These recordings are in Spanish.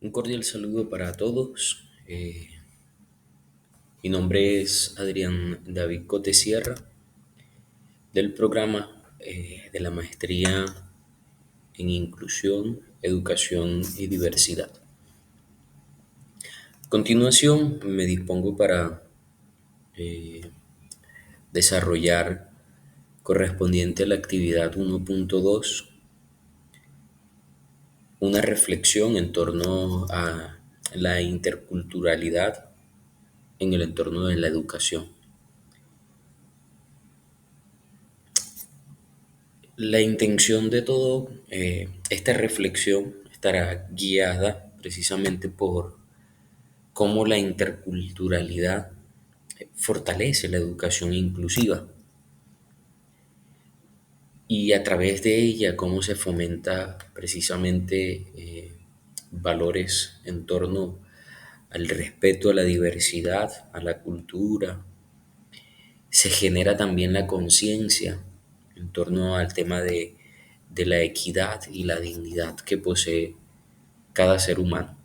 Un cordial saludo para todos. Mi nombre es Adrián David Cote Sierra del programa de la Maestría en Inclusión, Educación y Diversidad. A continuación, me dispongo para eh, desarrollar, correspondiente a la actividad 1.2, una reflexión en torno a la interculturalidad en el entorno de la educación. La intención de todo, esta reflexión estará guiada precisamente por cómo la interculturalidad fortalece la educación inclusiva y a través de ella cómo se fomenta precisamente valores en torno al respeto a la diversidad, a la cultura. Se genera también la conciencia en torno al tema de la equidad y la dignidad que posee cada ser humano.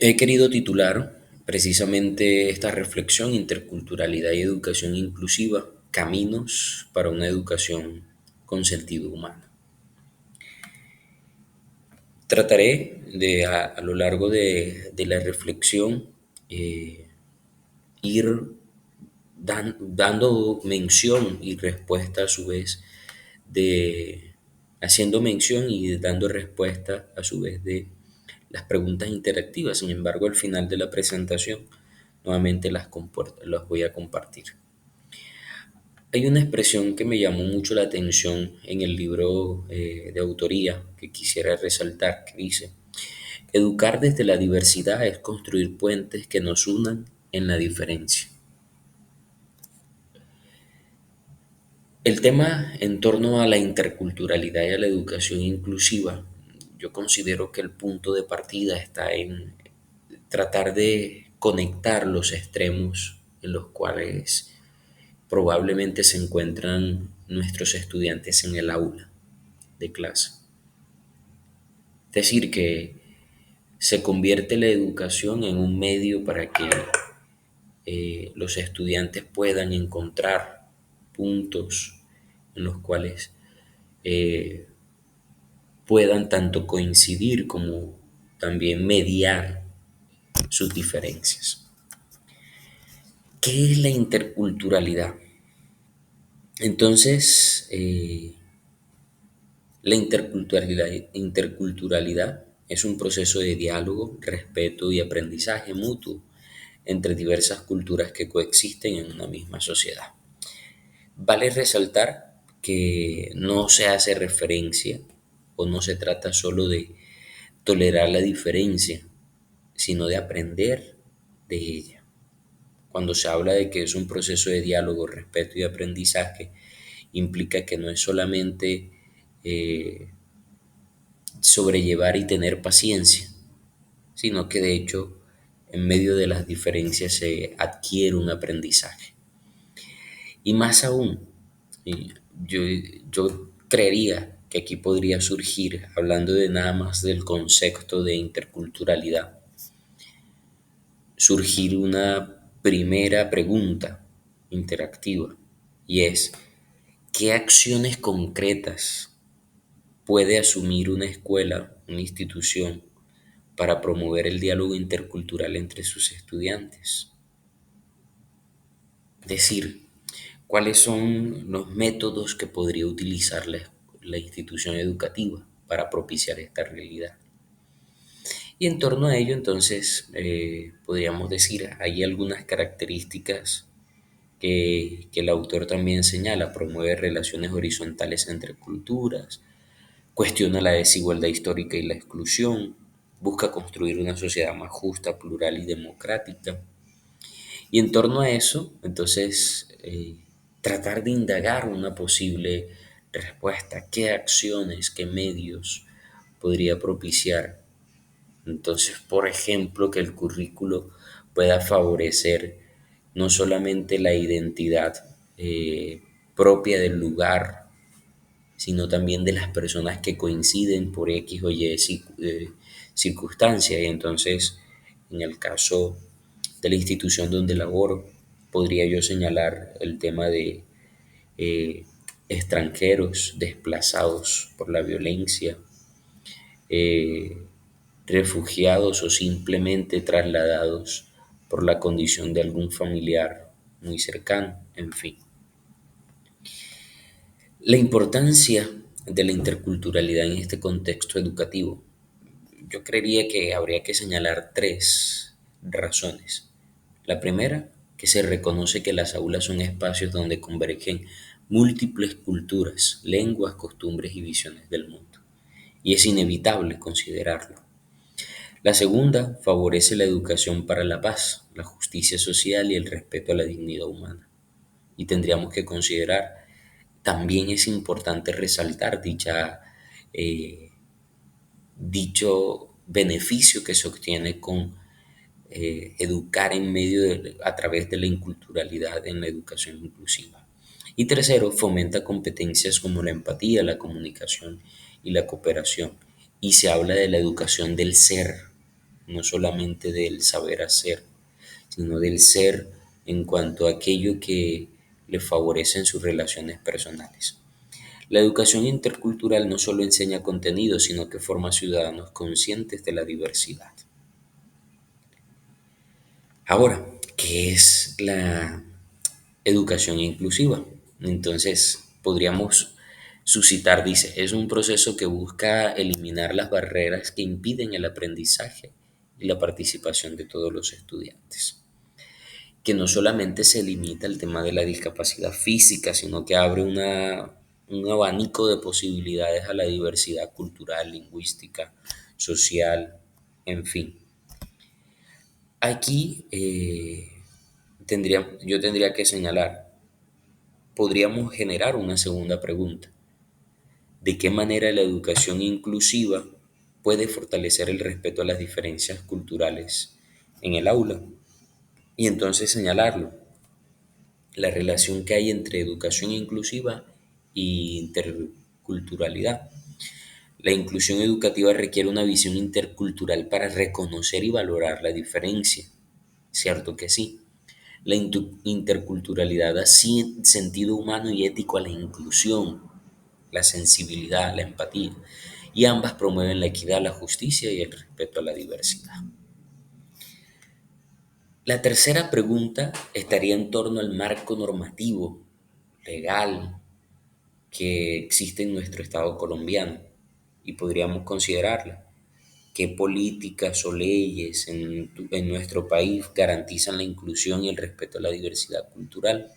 He querido titular precisamente esta reflexión: interculturalidad y educación inclusiva, caminos para una educación con sentido humano. Trataré de a lo largo de la reflexión eh, ir dando mención y respuesta a su vez de haciendo mención y dando respuesta a su vez de las preguntas interactivas. Sin embargo, al final de la presentación nuevamente las voy a compartir. Hay una expresión que me llamó mucho la atención en el libro de autoría que quisiera resaltar, que dice: educar desde la diversidad es construir puentes que nos unan en la diferencia. El tema en torno a la interculturalidad y a la educación inclusiva, yo considero que el punto de partida está en tratar de conectar los extremos en los cuales probablemente se encuentran nuestros estudiantes en el aula de clase. Es decir, que se convierte la educación en un medio para que los estudiantes puedan encontrar puntos en los cuales eh, puedan tanto coincidir como también mediar sus diferencias. ¿Qué es la interculturalidad? Entonces, la interculturalidad es un proceso de diálogo, respeto y aprendizaje mutuo entre diversas culturas que coexisten en una misma sociedad. Vale resaltar que no se hace referencia o no se trata solo de tolerar la diferencia, sino de aprender de ella. Cuando se habla de que es un proceso de diálogo, respeto y aprendizaje, implica que no es solamente eh, sobrellevar y tener paciencia, sino que de hecho en medio de las diferencias se adquiere un aprendizaje. Y más aún, y yo, yo creería que aquí podría surgir, hablando de nada más del concepto de interculturalidad, surgir una primera pregunta interactiva, y es: ¿qué acciones concretas puede asumir una escuela, una institución, para promover el diálogo intercultural entre sus estudiantes? Es decir, ¿cuáles son los métodos que podría utilizar la institución educativa para propiciar esta realidad? Y en torno a ello, entonces, podríamos decir, hay algunas características que el autor también señala: promueve relaciones horizontales entre culturas, cuestiona la desigualdad histórica y la exclusión, busca construir una sociedad más justa, plural y democrática. Y en torno a eso, entonces, tratar de indagar una posible respuesta: qué acciones, qué medios podría propiciar. Entonces, por ejemplo, que el currículo pueda favorecer no solamente la identidad propia del lugar sino también de las personas que coinciden por X o Y circunstancia. Y entonces, en el caso de la institución donde laboro, podría yo señalar el tema de eh, extranjeros desplazados por la violencia, eh, refugiados o simplemente trasladados por la condición de algún familiar muy cercano, en fin. La importancia de la interculturalidad en este contexto educativo, yo creería que habría que señalar tres razones. La primera, que se reconoce que las aulas son espacios donde convergen múltiples culturas, lenguas, costumbres y visiones del mundo, y es inevitable considerarlo. La segunda, favorece la educación para la paz, la justicia social y el respeto a la dignidad humana. Y tendríamos que considerar, también es importante resaltar eh, dicho beneficio que se obtiene con educar a través de la inculturalidad en la educación inclusiva. Y tercero, fomenta competencias como la empatía, la comunicación y la cooperación. Y se habla de la educación del ser, no solamente del saber hacer, sino del ser en cuanto a aquello que le favorece en sus relaciones personales. La educación intercultural no solo enseña contenido, sino que forma ciudadanos conscientes de la diversidad. Ahora, ¿qué es la educación inclusiva? Entonces, podríamos suscitar, dice, es un proceso que busca eliminar las barreras que impiden el aprendizaje y la participación de todos los estudiantes, que no solamente se limita al tema de la discapacidad física, sino que abre un abanico de posibilidades a la diversidad cultural, lingüística, social, en fin. Aquí yo tendría que señalar, podríamos generar una segunda pregunta. ¿De qué manera la educación inclusiva puede fortalecer el respeto a las diferencias culturales en el aula? Y entonces señalarlo, la relación que hay entre educación inclusiva e interculturalidad. La inclusión educativa requiere una visión intercultural para reconocer y valorar la diferencia. Cierto que sí. La interculturalidad da sentido humano y ético a la inclusión, la sensibilidad, la empatía, y ambas promueven la equidad, la justicia y el respeto a la diversidad. La tercera pregunta estaría en torno al marco normativo, legal, que existe en nuestro Estado colombiano y podríamos considerarla. ¿Qué políticas o leyes en nuestro país garantizan la inclusión y el respeto a la diversidad cultural?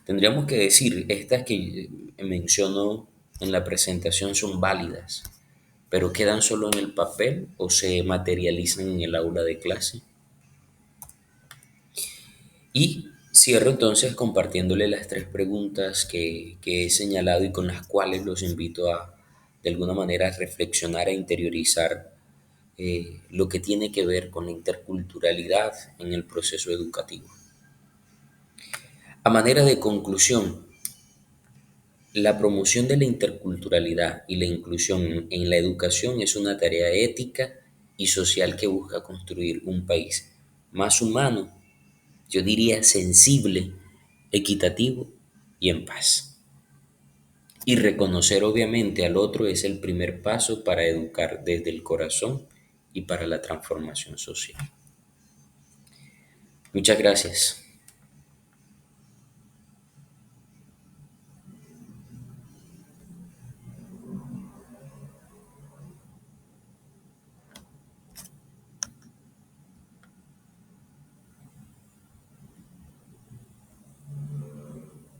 Tendríamos que decir, estas que menciono en la presentación son válidas, pero ¿quedan solo en el papel o se materializan en el aula de clase? Y cierro entonces compartiéndole las tres preguntas que he señalado y con las cuales los invito a, de alguna manera, reflexionar e interiorizar lo que tiene que ver con la interculturalidad en el proceso educativo. A manera de conclusión, la promoción de la interculturalidad y la inclusión en la educación es una tarea ética y social que busca construir un país más humano, yo diría sensible, equitativo y en paz. Y reconocer obviamente al otro es el primer paso para educar desde el corazón y para la transformación social. Muchas gracias.